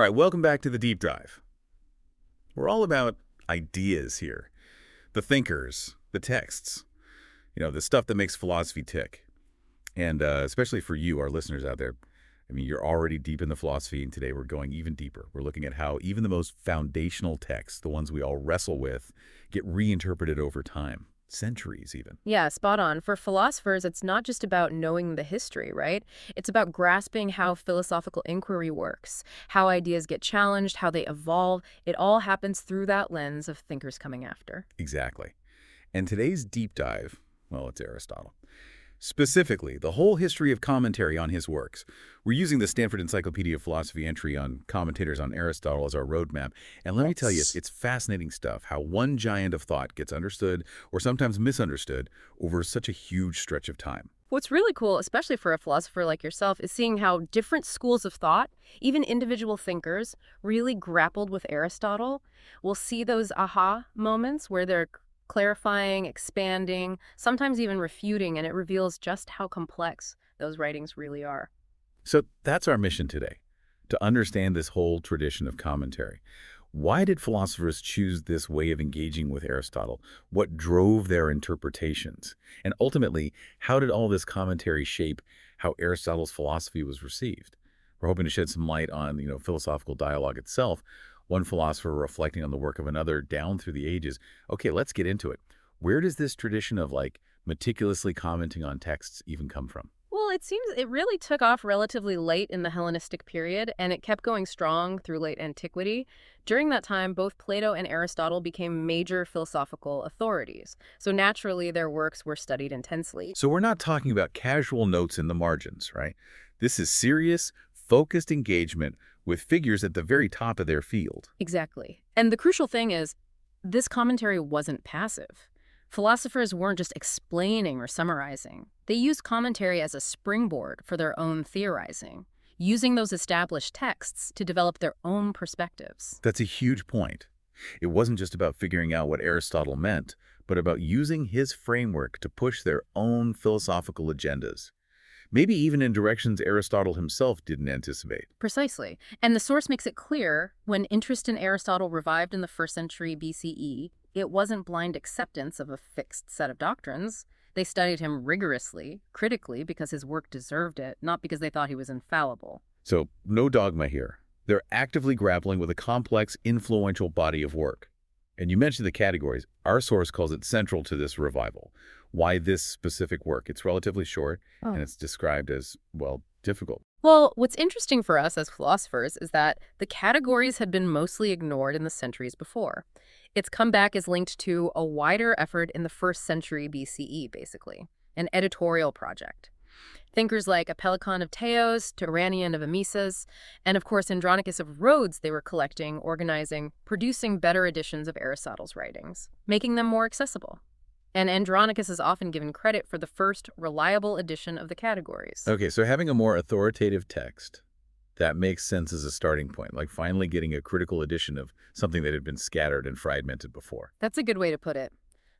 All right, welcome back to the deep dive. We're all about ideas here. The thinkers, the texts, the stuff that makes philosophy tick. And especially for you, our listeners out there, I mean, you're already deep in the philosophy, and today we're going even deeper. We're looking at how even the most foundational texts, the ones we all wrestle with, get reinterpreted over time, centuries even. Yeah, spot on. For philosophers, it's not just about knowing the history, right? It's about grasping how philosophical inquiry works, how ideas get challenged, how they evolve. It all happens through that lens of thinkers coming after. Exactly. And today's deep dive, well, it's Aristotle. Specifically, the whole history of commentary on his works. We're using the Stanford Encyclopedia of Philosophy entry on commentators on Aristotle as our roadmap. And let me tell you, it's fascinating stuff, how one giant of thought gets understood or sometimes misunderstood over such a huge stretch of time. What's really cool, especially for a philosopher like yourself, is seeing how different schools of thought, even individual thinkers, really grappled with Aristotle. We'll see those aha moments where they're clarifying, expanding, sometimes even refuting, and it reveals just how complex those writings really are. So that's our mission today, to understand this whole tradition of commentary. Why did philosophers choose this way of engaging with Aristotle? What drove their interpretations? And ultimately, how did all this commentary shape how Aristotle's philosophy was received? We're hoping to shed some light on, philosophical dialogue itself, one philosopher reflecting on the work of another down through the ages. Okay, let's get into it. Where does this tradition of, meticulously commenting on texts even come from? Well, it seems it really took off relatively late in the Hellenistic period, and it kept going strong through late antiquity. During that time, both Plato and Aristotle became major philosophical authorities, so naturally their works were studied intensely. So we're not talking about casual notes in the margins, right? This is serious, focused engagement with figures at the very top of their field. Exactly. And the crucial thing is, this commentary wasn't passive. Philosophers weren't just explaining or summarizing. They used commentary as a springboard for their own theorizing, using those established texts to develop their own perspectives. That's a huge point. It wasn't just about figuring out what Aristotle meant, but about using his framework to push their own philosophical agendas. Maybe even in directions Aristotle himself didn't anticipate. Precisely. And the source makes it clear when interest in Aristotle revived in the 1st century BCE, it wasn't blind acceptance of a fixed set of doctrines. They studied him rigorously, critically, because his work deserved it, not because they thought he was infallible. So, no dogma here. They're actively grappling with a complex, influential body of work. And you mentioned the categories. Our source calls it central to this revival. Why this specific work? It's relatively short, and it's described as, well, difficult. Well, what's interesting for us as philosophers is that the categories had been mostly ignored in the centuries before. Its comeback is linked to a wider effort in the 1st century BCE, basically, an editorial project. Thinkers like Apellicon of Teos, Turanian of Amisus, and of course Andronicus of Rhodes they were collecting, organizing, producing better editions of Aristotle's writings, making them more accessible. And Andronicus is often given credit for the first reliable edition of the categories. Okay, so having a more authoritative text, that makes sense as a starting point, like finally getting a critical edition of something that had been scattered and fragmented before. That's a good way to put it.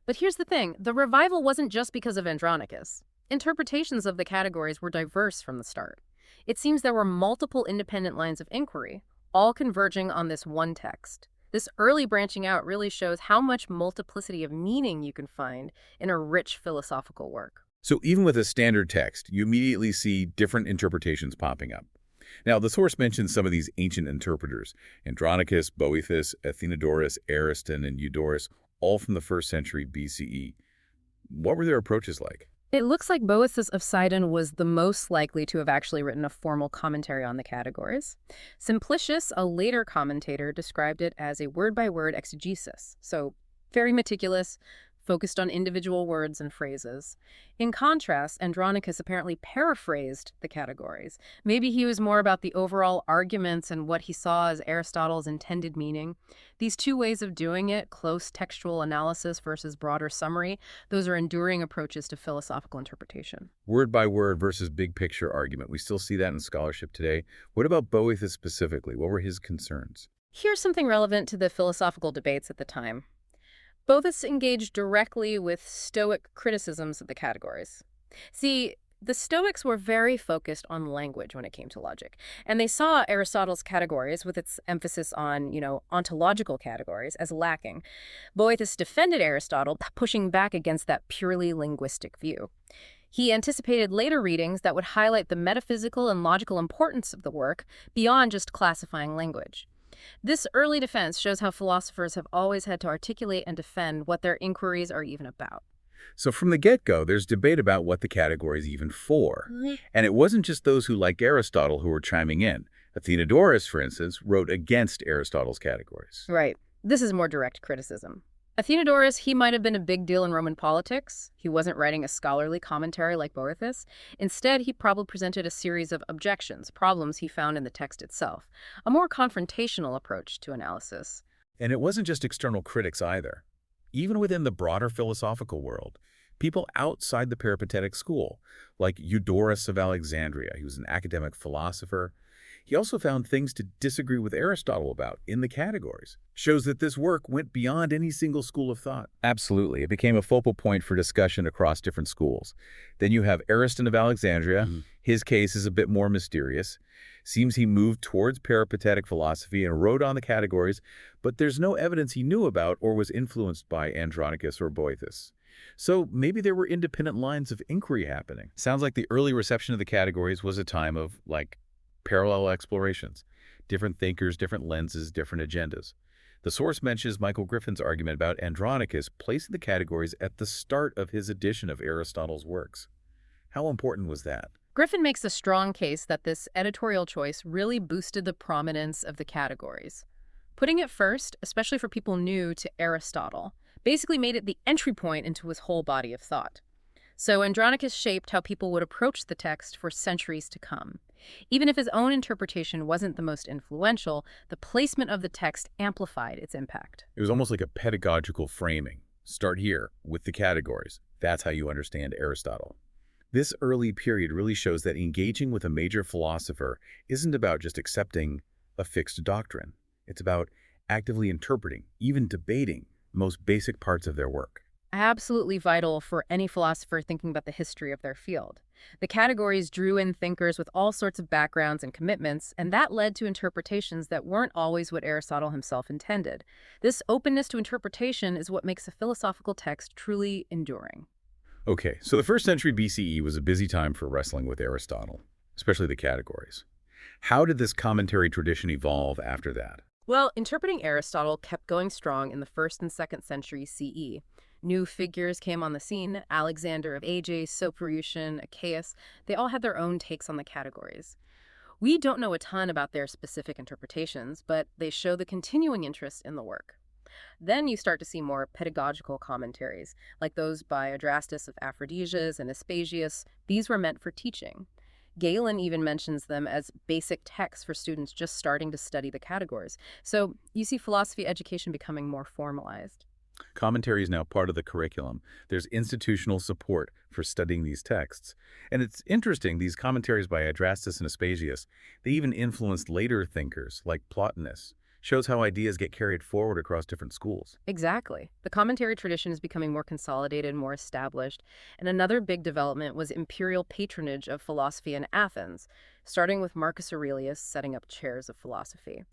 But here's the thing, the revival wasn't just because of Andronicus. Interpretations of the categories were diverse from the start. It seems there were multiple independent lines of inquiry, all converging on this one text. This early branching out really shows how much multiplicity of meaning you can find in a rich philosophical work. So even with a standard text, you immediately see different interpretations popping up. Now, the source mentions some of these ancient interpreters, Andronicus, Boethus, Athenodorus, Ariston, and Eudorus, all from the 1st century BCE. What were their approaches like? It looks like Boethus of Sidon was the most likely to have actually written a formal commentary on the categories. Simplicius, a later commentator, described it as a word-by-word exegesis, so very meticulous, focused on individual words and phrases. In contrast, Andronicus apparently paraphrased the categories. Maybe he was more about the overall arguments and what he saw as Aristotle's intended meaning. These two ways of doing it, close textual analysis versus broader summary, those are enduring approaches to philosophical interpretation. Word by word versus big picture argument. We still see that in scholarship today. What about Boethus specifically? What were his concerns? Here's something relevant to the philosophical debates at the time. Boethus engaged directly with Stoic criticisms of the categories. See, The Stoics were very focused on language when it came to logic, and they saw Aristotle's categories, with its emphasis on, ontological categories, as lacking. Boethus defended Aristotle, pushing back against that purely linguistic view. He anticipated later readings that would highlight the metaphysical and logical importance of the work beyond just classifying language. This early defense shows how philosophers have always had to articulate and defend what their inquiries are even about. So from the get-go, there's debate about what the category is even for. And it wasn't just those who liked Aristotle who were chiming in. Athenodorus, for instance, wrote against Aristotle's categories. Right. This is more direct criticism. Athenodorus, he might have been a big deal in Roman politics. He wasn't writing a scholarly commentary like Boethus. Instead, he probably presented a series of objections, problems he found in the text itself, a more confrontational approach to analysis. And it wasn't just external critics either. Even within the broader philosophical world, people outside the Peripatetic school, like Eudorus of Alexandria, he was an academic philosopher. He also found things to disagree with Aristotle about in the categories. Shows that this work went beyond any single school of thought. Absolutely. It became a focal point for discussion across different schools. Then you have Ariston of Alexandria. His case is a bit more mysterious. Seems he moved towards Peripatetic philosophy and wrote on the categories, but there's no evidence he knew about or was influenced by Andronicus or Boethus. So maybe there were independent lines of inquiry happening. Sounds like the early reception of the categories was a time of, parallel explorations. Different thinkers, different lenses, different agendas. The source mentions Michael Griffin's argument about Andronicus placing the categories at the start of his edition of Aristotle's works. How important was that? Griffin makes a strong case that this editorial choice really boosted the prominence of the categories. Putting it first, especially for people new to Aristotle, basically made it the entry point into his whole body of thought. So Andronicus shaped how people would approach the text for centuries to come. Even if his own interpretation wasn't the most influential, the placement of the text amplified its impact. It was almost like a pedagogical framing. Start here, with the categories. That's how you understand Aristotle. This early period really shows that engaging with a major philosopher isn't about just accepting a fixed doctrine. It's about actively interpreting, even debating, the most basic parts of their work. Absolutely vital for any philosopher thinking about the history of their field. The categories drew in thinkers with all sorts of backgrounds and commitments, and that led to interpretations that weren't always what Aristotle himself intended. This openness to interpretation is what makes a philosophical text truly enduring. Okay, so the first century BCE was a busy time for wrestling with Aristotle, especially the categories. How did this commentary tradition evolve after that? Well, interpreting Aristotle kept going strong in the 1st and 2nd century CE. New figures came on the scene: Alexander of Ages, Soporition, Achaeus. They all had their own takes on the categories. We don't know a ton about their specific interpretations, but they show the continuing interest in the work. Then you start to see more pedagogical commentaries, like those by Adrastus of Aphrodisias and Aspasius. These were meant for teaching. Galen even mentions them as basic texts for students just starting to study the categories. So you see philosophy education becoming more formalized. Commentary is now part of the curriculum. There's institutional support for studying these texts. And it's interesting, these commentaries by Adrastus and Aspasius, they even influenced later thinkers like Plotinus. Shows how ideas get carried forward across different schools. Exactly. The commentary tradition is becoming more consolidated, more established. And another big development was imperial patronage of philosophy in Athens, starting with Marcus Aurelius setting up chairs of philosophy.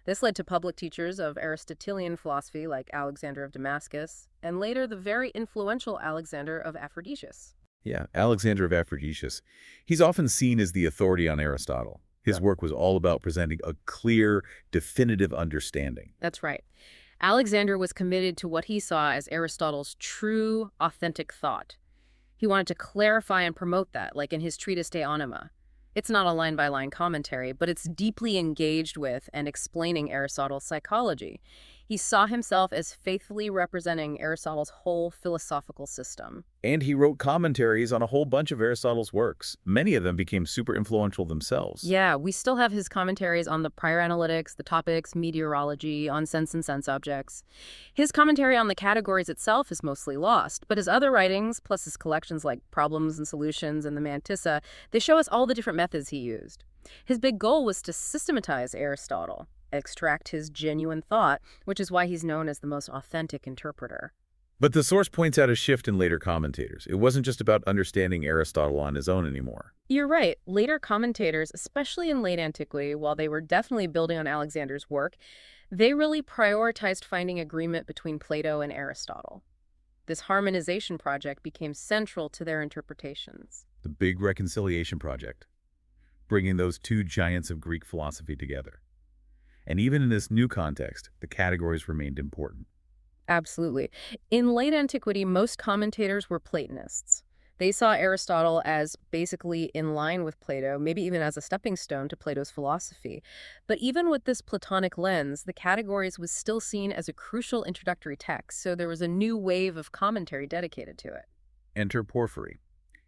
This led to public teachers of Aristotelian philosophy like Alexander of Damascus, and later the very influential Alexander of Aphrodisias. Yeah, Alexander of Aphrodisias. He's often seen as the authority on Aristotle. His work was all about presenting a clear, definitive understanding. That's right. Alexander was committed to what he saw as Aristotle's true, authentic thought. He wanted to clarify and promote that, like in his treatise De Anima. It's not a line-by-line commentary, but it's deeply engaged with and explaining Aristotle's psychology. He saw himself as faithfully representing Aristotle's whole philosophical system. And he wrote commentaries on a whole bunch of Aristotle's works. Many of them became super influential themselves. Yeah, we still have his commentaries on the prior analytics, the topics, meteorology, on sense and sense objects. His commentary on the categories itself is mostly lost, but his other writings, plus his collections like Problems and Solutions and the Mantissa, they show us all the different methods he used. His big goal was to systematize Aristotle, extract his genuine thought, which is why he's known as the most authentic interpreter. But the source points out a shift in later commentators. It wasn't just about understanding Aristotle on his own anymore. You're right. Later commentators, especially in late antiquity, while they were definitely building on Alexander's work, they really prioritized finding agreement between Plato and Aristotle. This harmonization project became central to their interpretations. The big reconciliation project, bringing those two giants of Greek philosophy together. And even in this new context, the categories remained important. Absolutely. In late antiquity, most commentators were Platonists. They saw Aristotle as basically in line with Plato, maybe even as a stepping stone to Plato's philosophy. But even with this Platonic lens, the Categories was still seen as a crucial introductory text, so there was a new wave of commentary dedicated to it. Enter Porphyry.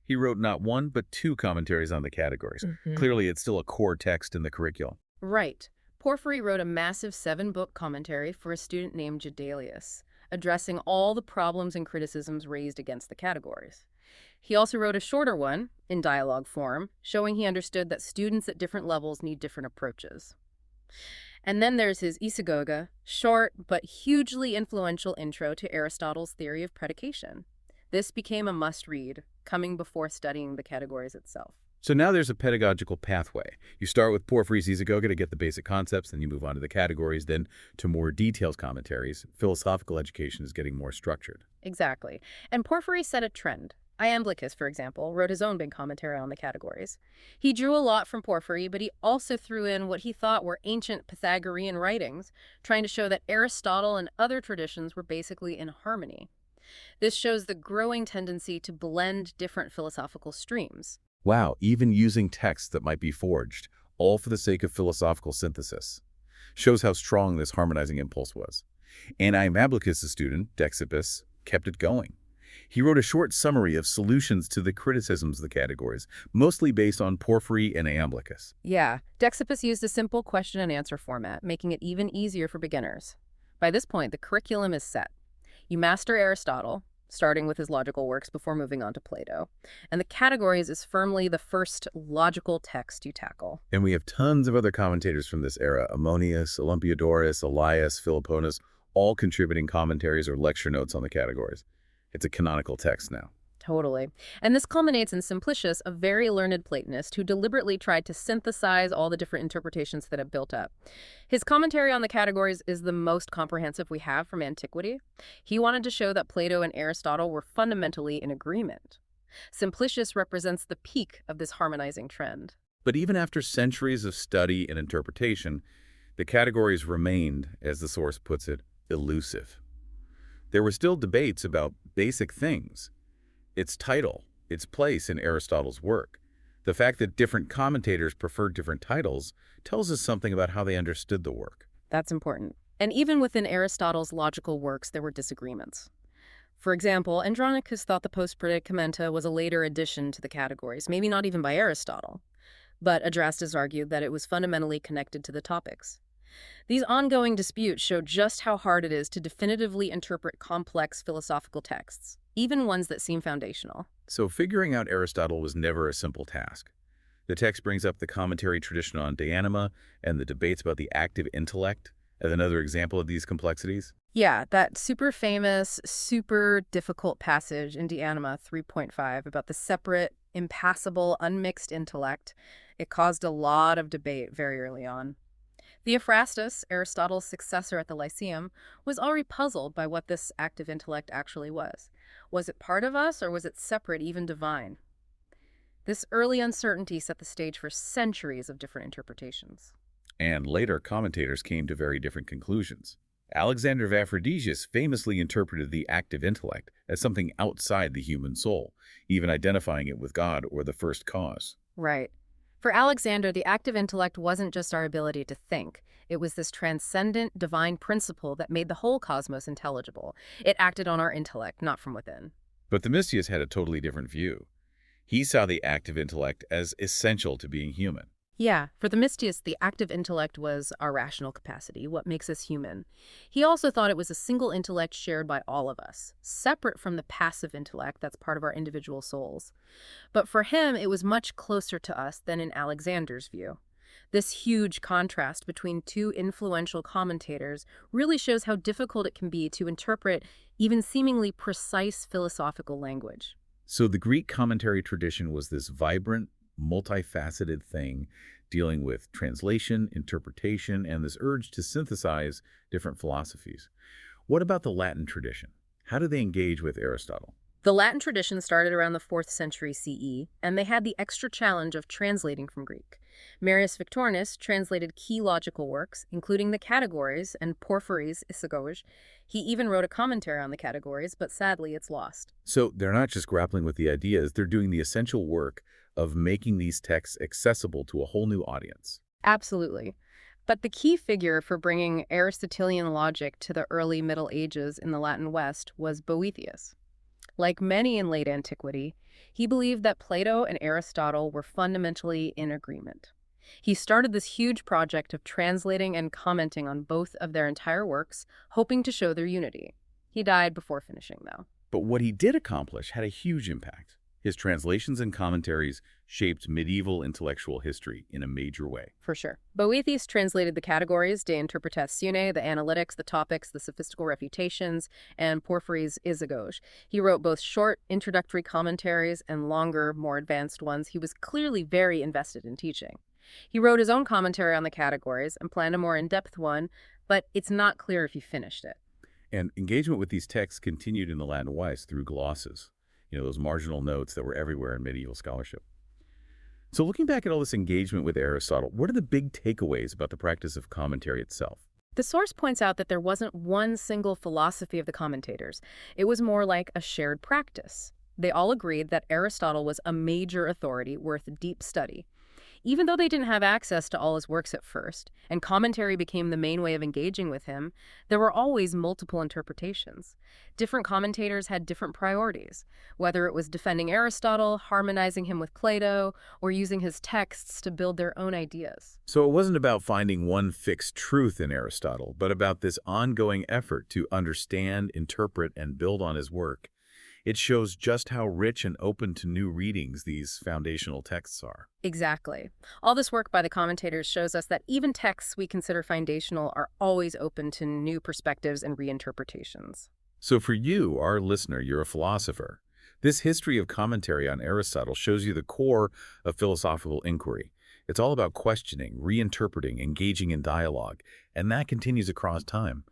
He wrote not one, but two commentaries on the categories. Mhm. Clearly, it's still a core text in the curriculum. Right. Porphyry wrote a massive 7-book commentary for a student named Gedalius, addressing all the problems and criticisms raised against the Categories. He also wrote a shorter one, in dialogue form, showing he understood that students at different levels need different approaches. And then there's his Isagoge, short but hugely influential intro to Aristotle's theory of predication. This became a must-read, coming before studying the Categories itself. So now there's a pedagogical pathway. You start with Porphyry's Isagoge to get the basic concepts, then you move on to the categories, then to more detailed commentaries. Philosophical education is getting more structured. Exactly. And Porphyry set a trend. Iamblichus, for example, wrote his own big commentary on the Categories. He drew a lot from Porphyry, but he also threw in what he thought were ancient Pythagorean writings, trying to show that Aristotle and other traditions were basically in harmony. This shows the growing tendency to blend different philosophical streams. Wow, even using texts that might be forged, all for the sake of philosophical synthesis. Shows how strong this harmonizing impulse was. And Iamblichus' student, Dexippus, kept it going. He wrote a short summary of solutions to the criticisms of the categories, mostly based on Porphyry and Iamblichus. Yeah, Dexippus used a simple question and answer format, making it even easier for beginners. By this point, the curriculum is set. You master Aristotle, starting with his logical works before moving on to Plato. And the Categories is firmly the first logical text you tackle. And we have tons of other commentators from this era, Ammonius, Olympiodorus, Elias, Philoponus, all contributing commentaries or lecture notes on the categories. It's a canonical text now. Totally. And this culminates in Simplicius, a very learned Platonist who deliberately tried to synthesize all the different interpretations that have built up. His commentary on the Categories is the most comprehensive we have from antiquity. He wanted to show that Plato and Aristotle were fundamentally in agreement. Simplicius represents the peak of this harmonizing trend. But even after centuries of study and interpretation, the categories remained, as the source puts it, elusive. There were still debates about basic things. Its title, its place in Aristotle's work. The fact that different commentators preferred different titles tells us something about how they understood the work. That's important. And even within Aristotle's logical works, there were disagreements. For example, Andronicus thought the Post-Predicamenta was a later addition to the Categories, maybe not even by Aristotle. But Adrastus argued that it was fundamentally connected to the topics. These ongoing disputes show just how hard it is to definitively interpret complex philosophical texts, even ones that seem foundational. So figuring out Aristotle was never a simple task. The text brings up the commentary tradition on De Anima and the debates about the active intellect as another example of these complexities. Yeah, that super famous, super difficult passage in De Anima 3.5 about the separate, impassible, unmixed intellect, it caused a lot of debate very early on. Theophrastus, Aristotle's successor at the Lyceum, was already puzzled by what this active intellect actually was. Was it part of us, or was it separate, even divine? This early uncertainty set the stage for centuries of different interpretations. And later commentators came to very different conclusions. Alexander of Aphrodisias famously interpreted the active intellect as something outside the human soul, even identifying it with God or the first cause. Right. For Alexander, the active intellect wasn't just our ability to think. It was this transcendent, divine principle that made the whole cosmos intelligible. It acted on our intellect, not from within. But Themistius had a totally different view. He saw the active intellect as essential to being human. Yeah, for Themistius, the active intellect was our rational capacity, what makes us human. He also thought it was a single intellect shared by all of us, separate from the passive intellect that's part of our individual souls. But for him, it was much closer to us than in Alexander's view. This huge contrast between two influential commentators really shows how difficult it can be to interpret even seemingly precise philosophical language. So the Greek commentary tradition was this vibrant, multifaceted thing dealing with translation, interpretation, and this urge to synthesize different philosophies. What about the Latin tradition? How do they engage with Aristotle? The Latin tradition started around the 4th century CE, and they had the extra challenge of translating from Greek. Marius Victorinus translated key logical works, including the Categories and Porphyry's Isagoge. He even wrote a commentary on the Categories, but sadly it's lost. So they're not just grappling with the ideas, they're doing the essential work of making these texts accessible to a whole new audience. Absolutely. But the key figure for bringing Aristotelian logic to the early Middle Ages in the Latin West was Boethius. Like many in late antiquity, he believed that Plato and Aristotle were fundamentally in agreement. He started this huge project of translating and commenting on both of their entire works, hoping to show their unity. He died before finishing, though. But what he did accomplish had a huge impact. His translations and commentaries shaped medieval intellectual history in a major way. For sure. Boethius translated the Categories, De Interpretatione, the Analytics, the Topics, the Sophistical Refutations, and Porphyry's Isagoge. He wrote both short, introductory commentaries and longer, more advanced ones. He was clearly very invested in teaching. He wrote his own commentary on the Categories and planned a more in-depth one, but it's not clear if he finished it. And engagement with these texts continued in the Latin West through glosses, those marginal notes that were everywhere in medieval scholarship. So looking back at all this engagement with Aristotle, what are the big takeaways about the practice of commentary itself? The source points out that there wasn't one single philosophy of the commentators. It was more like a shared practice. They all agreed that Aristotle was a major authority worth deep study. Even though they didn't have access to all his works at first, and commentary became the main way of engaging with him, there were always multiple interpretations. Different commentators had different priorities, whether it was defending Aristotle, harmonizing him with Plato, or using his texts to build their own ideas. So it wasn't about finding one fixed truth in Aristotle, but about this ongoing effort to understand, interpret, and build on his work. It shows just how rich and open to new readings these foundational texts are. Exactly. All this work by the commentators shows us that even texts we consider foundational are always open to new perspectives and reinterpretations. So for you, our listener, you're a philosopher. This history of commentary on Aristotle shows you the core of philosophical inquiry. It's all about questioning, reinterpreting, engaging in dialogue, and that continues across time.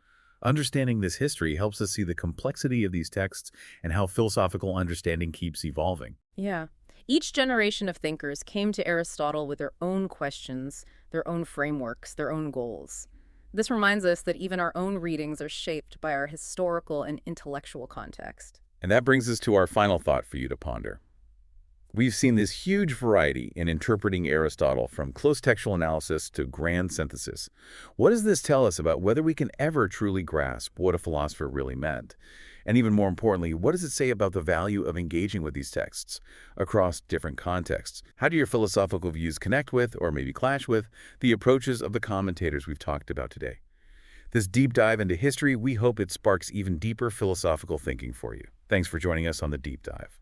Understanding this history helps us see the complexity of these texts and how philosophical understanding keeps evolving. Yeah. Each generation of thinkers came to Aristotle with their own questions, their own frameworks, their own goals. This reminds us that even our own readings are shaped by our historical and intellectual context. And that brings us to our final thought for you to ponder. We've seen this huge variety in interpreting Aristotle, from close textual analysis to grand synthesis. What does this tell us about whether we can ever truly grasp what a philosopher really meant? And even more importantly, what does it say about the value of engaging with these texts across different contexts? How do your philosophical views connect with, or maybe clash with, the approaches of the commentators we've talked about today? This deep dive into history, we hope it sparks even deeper philosophical thinking for you. Thanks for joining us on The Deep Dive.